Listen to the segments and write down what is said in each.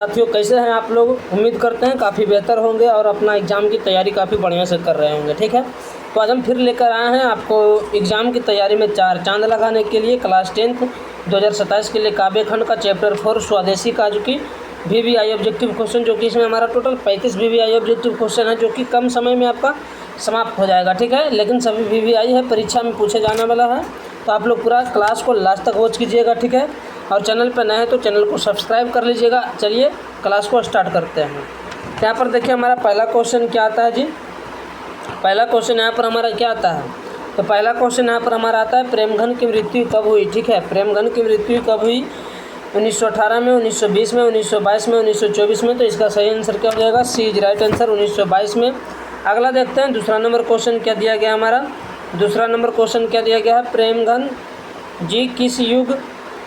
साथियों, कैसे हैं आप लोग। उम्मीद करते हैं काफ़ी बेहतर होंगे और अपना एग्ज़ाम की तैयारी काफ़ी बढ़िया से कर रहे होंगे। ठीक है, तो आज हम फिर लेकर आए हैं आपको एग्ज़ाम की तैयारी में चार चांद लगाने के लिए क्लास 10th 2027 के लिए काव्य खंड का चैप्टर 4 स्वदेशी का जो कि VVI ऑब्जेक्टिव क्वेश्चन, जो कि इसमें हमारा टोटल 35 VVI ऑब्जेक्टिव क्वेश्चन है, जो कि कम समय में आपका समाप्त हो जाएगा। ठीक है, लेकिन सभी VVI है, परीक्षा में पूछे जाने वाला है, तो आप लोग पूरा क्लास को लास्ट तक वॉच कीजिएगा। ठीक है, और चैनल पर नए हैं तो चैनल को सब्सक्राइब कर लीजिएगा। चलिए क्लास को स्टार्ट करते हैं। यहाँ पर देखिए हमारा पहला क्वेश्चन क्या आता है जी। पहला क्वेश्चन यहाँ पर हमारा क्या आता है, तो पहला क्वेश्चन यहाँ पर हमारा आता है प्रेमघन की मृत्यु कब हुई। ठीक है, प्रेमघन की मृत्यु कब हुई, 1918 में, 1920 में, 1922 में, 1924 में। तो इसका सही आंसर क्या हो जाएगा, सी इज राइट आंसर, 1922 में। अगला देखते हैं दूसरा नंबर क्वेश्चन क्या दिया गया हमारा। दूसरा नंबर क्वेश्चन क्या दिया गया है, प्रेमघन जी किस युग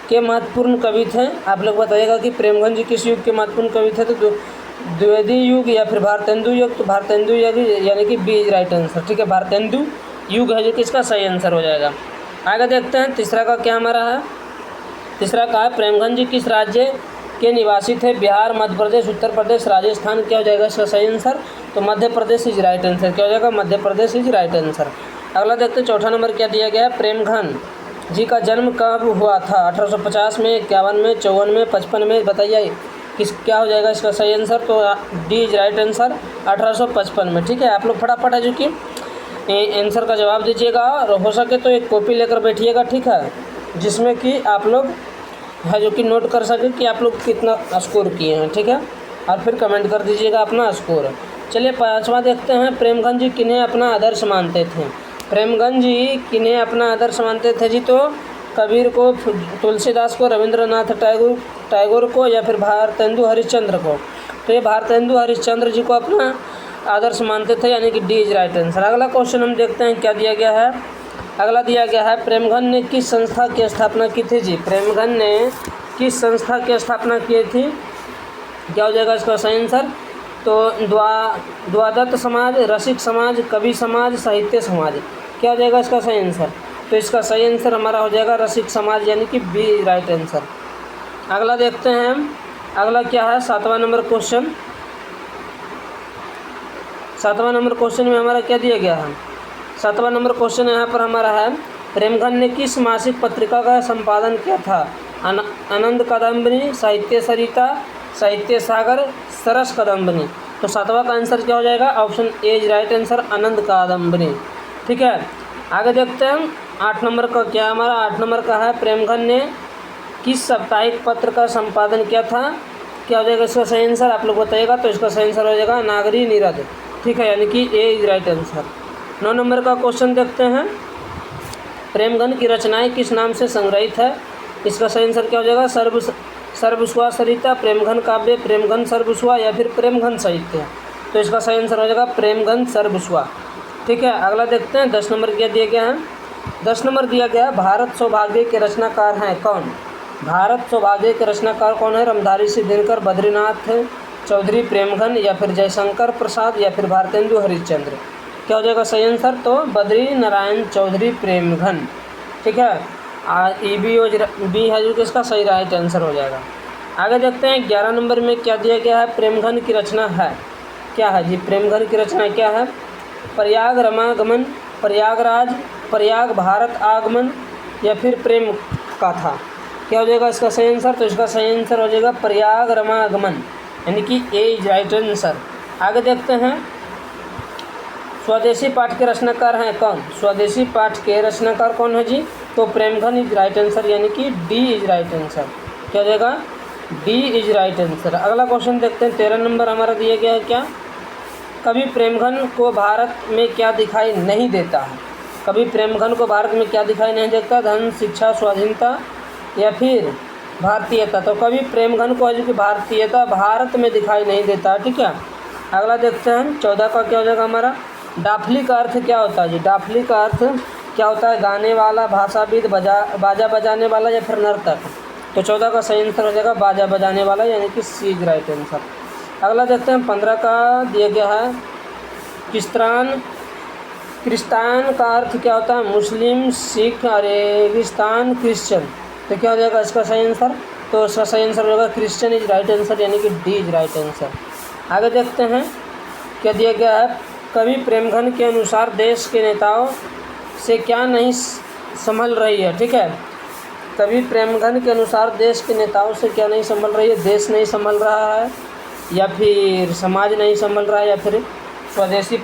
के महत्वपूर्ण कवि थे। आप लोग बताइएगा कि प्रेमघन जी किस युग के महत्वपूर्ण कवि थे। तो द्विवेदी युग या फिर भारतेंदु युग। तो भारतेंदु युग यानी कि बी इज राइट आंसर। ठीक है, भारतेंदु युग है जो कि इसका सही आंसर हो जाएगा। आगे देखते हैं तीसरा का क्या हमारा है। तीसरा का है प्रेमघन जी किस राज्य के निवासी थे। बिहार, मध्य प्रदेश, उत्तर प्रदेश, राजस्थान। क्या हो जाएगा इसका सही आंसर, तो Madhya Pradesh is right answer. क्या हो जाएगा, Madhya Pradesh is right answer. अगला देखते हैं चौथा नंबर क्या दिया गया है, प्रेमघन जी का जन्म कब हुआ था। 1850 में, 51 में, 54 में, 55 में। बताइए किस क्या हो जाएगा इसका सही आंसर, तो डी इज राइट आंसर, 1855 में। ठीक है, आप लोग फटाफट है जो कि आंसर का जवाब दीजिएगा और हो सके तो एक कॉपी लेकर बैठिएगा। ठीक है, जिसमें कि आप लोग है जो कि नोट कर सके कि आप लोग कितना स्कोर किए हैं। ठीक है, और फिर कमेंट कर दीजिएगा अपना स्कोर। चलिए पाँचवा देखते हैं, प्रेमघन जी किन्हें अपना आदर्श मानते थे। प्रेमघन जी किन्हें अपना आदर्श मानते थे जी, तो कबीर को, तुलसीदास को, रविंद्रनाथ टैगोर को या फिर भारतेंदु हरिश्चंद्र को। तो ये भारतेंदु हरिश्चंद्र जी को अपना आदर्श मानते थे, यानी कि डी इज राइट आंसर। अगला क्वेश्चन हम देखते हैं क्या दिया गया है। अगला दिया गया है प्रेमघन ने किस संस्था की स्थापना की थी जी। प्रेमघन ने किस संस्था की स्थापना की थी, क्या हो जाएगा इसका सही आंसर, तो द्वादत्त समाज, रसिक समाज, कवि समाज, साहित्य समाज। क्या हो जाएगा इसका सही आंसर, तो इसका सही आंसर हमारा हो जाएगा रसिक समाज, यानी कि बी राइट आंसर। अगला देखते हैं हम, अगला क्या है, सातवां नंबर क्वेश्चन। सातवां नंबर क्वेश्चन में हमारा क्या दिया गया है। सातवां नंबर क्वेश्चन यहाँ पर हमारा है, प्रेमघन ने किस मासिक पत्रिका का संपादन किया था। आनंद कादम्बनी, साहित्य सरिता, साहित्य सागर, सरस कादम्बनी। तो सातवां का आंसर क्या हो जाएगा, option A is right answer, Anand Kadambini. ठीक है, आगे देखते हैं 8 नंबर का क्या हमारा। 8 नंबर का है, प्रेमघन ने किस साप्ताहिक पत्र का संपादन किया था। क्या हो जाएगा इसका सही आंसर, आप लोग बताइएगा। तो इसका सही आंसर हो जाएगा नागरी नीरद। ठीक है, यानी कि ए इज राइट आंसर। 9 नंबर का क्वेश्चन देखते हैं, प्रेमघन की रचनाएं किस नाम से संग्रहित है। इसका सही आंसर क्या हो जाएगा, सर्वस्वा सरिता, प्रेमघन काव्य, प्रेमघन सर्वस्वा या फिर प्रेमघन साहित्य। तो इसका सही आंसर हो जाएगा प्रेमघन सर्वस्वा। ठीक है, अगला देखते हैं 10 नंबर क्या दिया गया है। 10 नंबर दिया गया है, भारत सौभाग्य के रचनाकार हैं कौन। भारत सौभाग्य के रचनाकार कौन है, रामधारी सिंह दिनकर, बद्रीनाथ चौधरी, प्रेमघन या फिर जयशंकर प्रसाद या फिर भारतेंदु हरिश्चंद्र। क्या हो जाएगा सही आंसर, तो बद्री नारायण चौधरी प्रेमघन। ठीक है, बी है जो कि इसका सही राइट आंसर हो जाएगा। आगे देखते हैं 11 नंबर में क्या दिया गया है, प्रेमघन की रचना है क्या है जी। प्रेमघन की रचना क्या है, प्रयाग रमागमन, प्रयागराज, प्रयाग भारत आगमन या फिर प्रेम कथा। क्या हो जाएगा इसका सही आंसर, तो इसका सही आंसर हो जाएगा प्रयाग रमागमन, यानी कि ए इज राइट आंसर। आगे देखते हैं स्वदेशी पाठ के रचनाकार हैं कौन। स्वदेशी पाठ के रचनाकार कौन है जी, तो प्रेमघन इज राइट आंसर, यानी कि डी इज राइट आंसर। क्या हो जाएगा, डी इज राइट आंसर। अगला क्वेश्चन देखते हैं 13 नंबर हमारा दिया गया है क्या, कवि प्रेमघन को भारत में क्या दिखाई नहीं देता है। कवि प्रेमघन को भारत में क्या दिखाई नहीं देता, धन, शिक्षा, स्वाधीनता या फिर भारतीयता। तो कवि प्रेमघन को है कि भारतीयता भारत में दिखाई नहीं देता। ठीक है, अगला देखते हैं 14 का क्या हो जाएगा हमारा, डाफली का अर्थ क्या होता है जी। डाफली का अर्थ क्या होता है, गाने वाला, भाषाविद, बाजा बजाने वाला या फिर नर्तक। तो 14 का सही आंसर हो जाएगा बाजा बजाने वाला, यानी कि सी इज राइट आंसर। अगला देखते हैं 15 का दिया गया है, क्रिस्तान का अर्थ क्या होता है, मुस्लिम, सिख, रेगिस्तान, क्रिश्चियन। तो क्या हो जाएगा इसका सही आंसर, तो इसका सही आंसर होगा क्रिश्चियन इज राइट आंसर, यानी कि डी इज राइट आंसर। आगे देखते हैं क्या दिया गया है। कवि प्रेमघन के अनुसार देश के नेताओं से क्या नहीं संभल रही है। ठीक है, कवि प्रेमघन के अनुसार देश के नेताओं से क्या नहीं संभल रही है। देश नहीं संभल रहा है, या फिर समाज नहीं संभल रहा है, या फिर स्वदेशी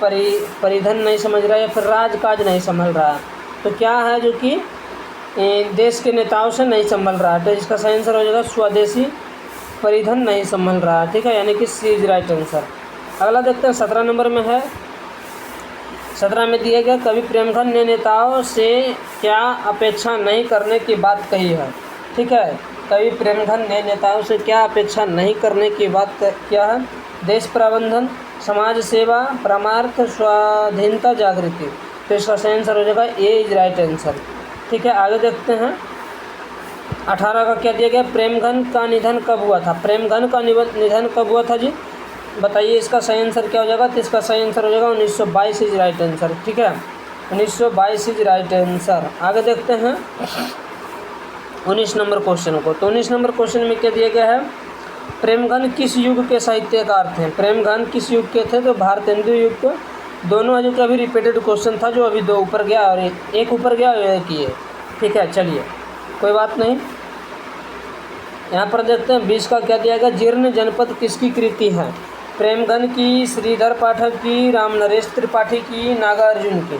परिधन नहीं समझ रहा है, या फिर राजकाज नहीं संभल रहा है। तो क्या है जो कि देश के नेताओं से नहीं संभल रहा है, तो इसका सही आंसर हो जाएगा स्वदेशी परिधन नहीं संभल रहा है। ठीक है, यानी कि सी इज राइट आंसर। अगला देखते हैं 17 नंबर में है। 17 में दिया गया कवि प्रेमघन ने नेताओं से क्या अपेक्षा नहीं करने की बात कही है। ठीक है, कवि प्रेमघन ने नेताओं से क्या अपेक्षा नहीं करने की बात क्या है। देश प्रबंधन, समाज सेवा, परमार्थ, स्वाधीनता, जागृति। तो इसका सही आंसर हो जाएगा ए इज राइट आंसर। ठीक है, आगे देखते हैं 18 का क्या दिया गया। प्रेमघन का निधन कब हुआ था। प्रेमघन का निधन कब हुआ था जी, बताइए। इसका सही आंसर क्या हो जाएगा। तो इसका सही आंसर हो जाएगा 1922 इज राइट आंसर। ठीक है, 1922 इज राइट आंसर। आगे देखते हैं 19 नंबर क्वेश्चन को। तो 19 नंबर क्वेश्चन में क्या दिया गया है। प्रेमघन किस युग के साहित्यकार थे। प्रेमघन किस युग के थे, तो भारतेंदु युग के। दोनों जो कि अभी रिपीटेड क्वेश्चन था, जो अभी 2 ऊपर गया और एक ऊपर गया और एक ये। ठीक है, चलिए कोई बात नहीं। यहाँ पर देखते हैं 20 का क्या दिया गया। जीर्ण जनपद किसकी कृति है। प्रेमघन की, श्रीधर पाठक की, रामनरेश त्रिपाठी की, नागार्जुन की।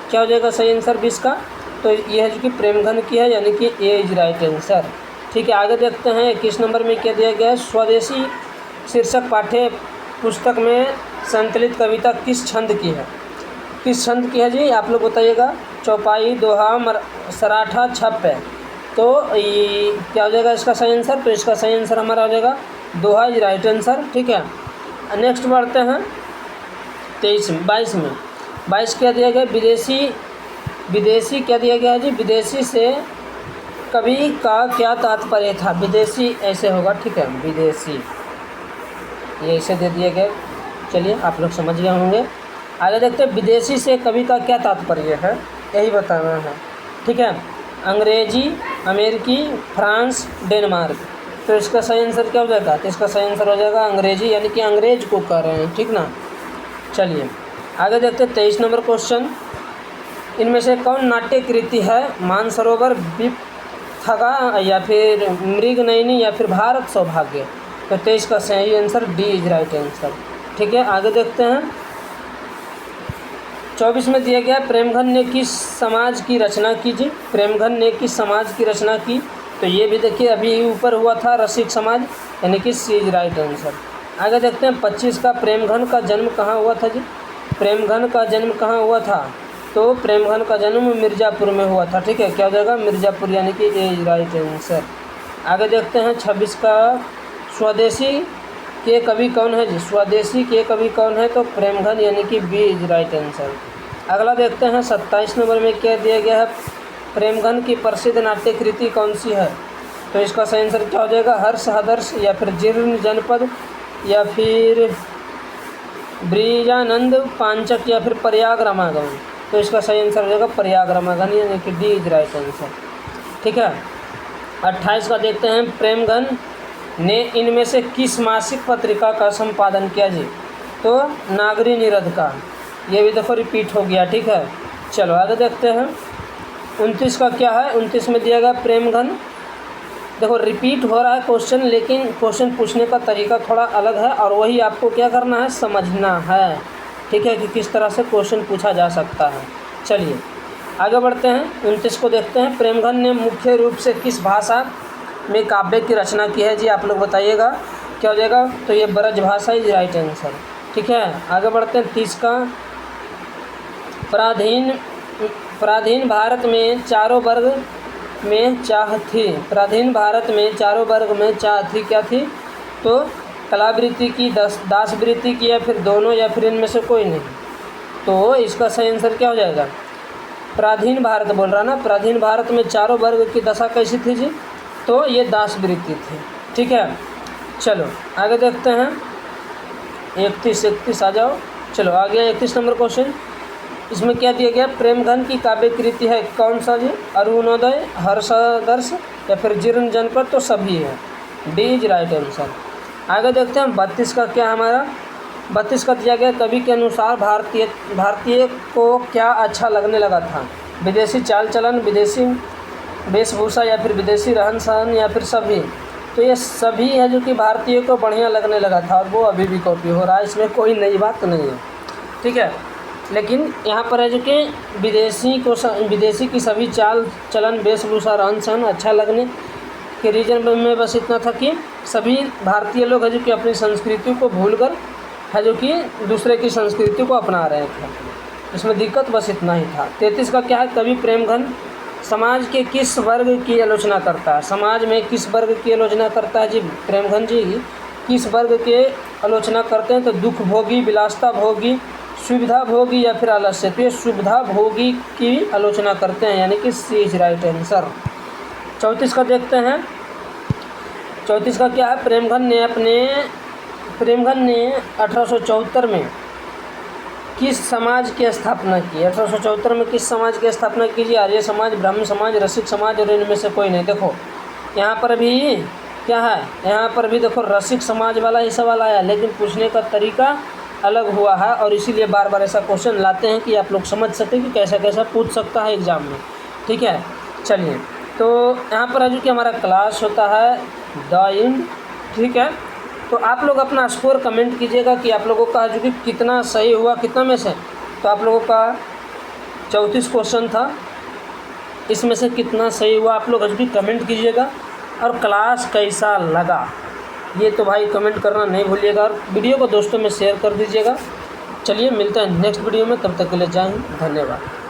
क्या हो जाएगा सही आंसर 20 का। तो यह है जो कि प्रेमघन की है, यानी कि ए इज राइट आंसर। ठीक है, आगे देखते हैं 21 नंबर में क्या दिया गया है। स्वदेशी शीर्षक पाठ्य पुस्तक में संकलित कविता किस छंद की है। किस छंद की है जी, आप लोग बताइएगा। चौपाई, दोहा, सराठा, छप है। तो ये क्या हो जाएगा इसका सही आंसर। तो इसका सही आंसर हमारा हो जाएगा दोहा इज राइट आंसर। ठीक है, नेक्स्ट बढ़ते हैं 22 में। 22 क्या दिया गया। विदेशी क्या दिया गया है जी। विदेशी से कवि का क्या तात्पर्य था। विदेशी ऐसे होगा। ठीक है, विदेशी ये ऐसे दे दिए गए। चलिए आप लोग समझ गए होंगे। आगे देखते हैं विदेशी से कवि का क्या तात्पर्य है, यही बताना है। ठीक है, अंग्रेजी, अमेरिकी, फ्रांस, डेनमार्क। तो इसका सही आंसर क्या हो जाएगा। तो इसका सही आंसर हो जाएगा अंग्रेजी, यानी कि अंग्रेज को कह रहे हैं। ठीक ना, चलिए आगे देखते हैं 23 नंबर क्वेश्चन। इनमें से कौन नाट्य कृति है। मानसरोवर, विपथगा, या फिर मृगनयनी, या फिर भारत सौभाग्य। तो 23 का सही answer D is right answer. ठीक है, आगे देखते हैं 24 में दिया गया प्रेमघन ने किस समाज की रचना की जी। प्रेमघन ने किस समाज की रचना की। तो ये भी देखिए अभी ऊपर हुआ था रसिक समाज, यानी कि सी इज राइट आंसर। आगे देखते हैं 25 का प्रेमघन का जन्म कहाँ हुआ था जी। प्रेमघन का जन्म कहाँ हुआ था। तो प्रेमघन का जन्म मिर्ज़ापुर में हुआ था। ठीक है, क्या हो जाएगा मिर्ज़ापुर, यानी कि ए इज राइट आंसर। आगे देखते हैं 26 का स्वदेशी के कवि कौन है जी। स्वदेशी के कवि कौन है। तो प्रेमघन, यानी कि बी इज राइट आंसर। अगला देखते हैं 27 नंबर में क्या दिया गया है। प्रेमघन की प्रसिद्ध नाट्य कृति कौन सी है। तो इसका सही आंसर क्या हो जाएगा। हर्ष हदर्श, या फिर जीर्ण जनपद, या फिर ब्रिजानंद पांचक, या फिर प्रयाग रामागमन। तो इसका सही आंसर हो जाएगा प्रयाग रामागमन, यानी कि डी इज राइट आंसर। ठीक है, 28 का देखते हैं। प्रेमघन ने इनमें से किस मासिक पत्रिका का संपादन किया जी। तो नागरी निरध का। ये भी देखो रिपीट हो गया। ठीक है, चलो आगे देखते हैं 29 का क्या है। 29 में दिया गया प्रेमघन। देखो रिपीट हो रहा है क्वेश्चन, लेकिन क्वेश्चन पूछने का तरीका थोड़ा अलग है, और वही आपको क्या करना है, समझना है। ठीक है, कि किस तरह से क्वेश्चन पूछा जा सकता है। चलिए आगे बढ़ते हैं 29 को देखते हैं। प्रेमघन ने मुख्य रूप से किस भाषा में काव्य की रचना की है जी। आप लोग बताइएगा क्या हो जाएगा। तो ये ब्रज भाषा इज राइट आंसर। ठीक है, आगे बढ़ते हैं 30 का। पराधीन भारत में चारों वर्ग में चाह थी। पराधीन भारत में चारों वर्ग में चाह थी क्या थी। तो कलावृत्ति की, दासवृत्ति की, या फिर दोनों, या फिर इनमें से कोई नहीं। तो इसका सही आंसर क्या हो जाएगा। पराधीन भारत बोल रहा ना। पराधीन भारत में चारों वर्ग की दशा कैसी थी जी। तो ये दासवृत्ति थी। ठीक है, चलो आगे देखते हैं 31 आ जाओ। चलो आ गया 31 नंबर क्वेश्चन। इसमें क्या दिया गया। प्रेमघन की काव्य कृति है कौन सा जी। अरुणोदय, हर्षदर्श, या फिर जीर्ण जनपद। तो सभी है। D is right answer. आगे देखते हैं 32 का क्या हमारा 32 का दिया गया, कवि के अनुसार भारतीय को क्या अच्छा लगने लगा था? विदेशी चाल चलन, विदेशी वेशभूषा या फिर विदेशी रहन सहन या फिर सभी? तो ये सभी है जो कि भारतीय को बढ़िया लगने लगा था और वो अभी भी कॉपी हो रहा है, इसमें कोई नई बात नहीं है, ठीक है। लेकिन यहाँ पर है जो कि विदेशी की सभी चाल चलन वेशभूषा रहन सहन अच्छा लगने के रीजन में बस इतना था कि सभी भारतीय लोग है जो कि अपनी संस्कृति को भूलकर है जो कि दूसरे की संस्कृति को अपना रहे थे, इसमें दिक्कत बस इतना ही था। 33 का क्या है, कवि प्रेमघन समाज के किस वर्ग की आलोचना करता है? समाज में किस वर्ग की आलोचना करता है जी? प्रेमघन जी किस वर्ग के आलोचना करते हैं? तो दुख भोगी, विलासता भोगी, सुविधा भोगी या फिर आलस्य? तो ये सुविधा भोगी की आलोचना करते हैं, यानी कि सी इज राइट आंसर। 34 का देखते हैं, 34 का क्या है, प्रेमघन ने 1874 में किस समाज की स्थापना की? 1874 में किस समाज की स्थापना कीजिए? आर्य समाज, ब्राह्मण समाज, रसिक समाज और इनमें से कोई नहीं। देखो यहाँ पर भी क्या है, यहाँ पर भी देखो रसिक समाज वाला ही सवाल आया, लेकिन पूछने का तरीका अलग हुआ है और इसीलिए बार बार ऐसा क्वेश्चन लाते हैं कि आप लोग समझ सकें कि कैसा कैसा पूछ सकता है एग्ज़ाम में, ठीक है। चलिए, तो यहाँ पर है जो कि हमारा क्लास होता है द इन, ठीक है। तो आप लोग अपना स्कोर कमेंट कीजिएगा कि आप लोगों का जो कि कितना सही हुआ, कितना में से। तो आप लोगों का 34 क्वेश्चन था, इसमें से कितना सही हुआ आप लोग भी कमेंट कीजिएगा। और क्लास कैसा लगा ये तो भाई कमेंट करना नहीं भूलिएगा, और वीडियो को दोस्तों में शेयर कर दीजिएगा। चलिए मिलते हैं नेक्स्ट वीडियो में, तब तक के लिए जय हिंद, धन्यवाद।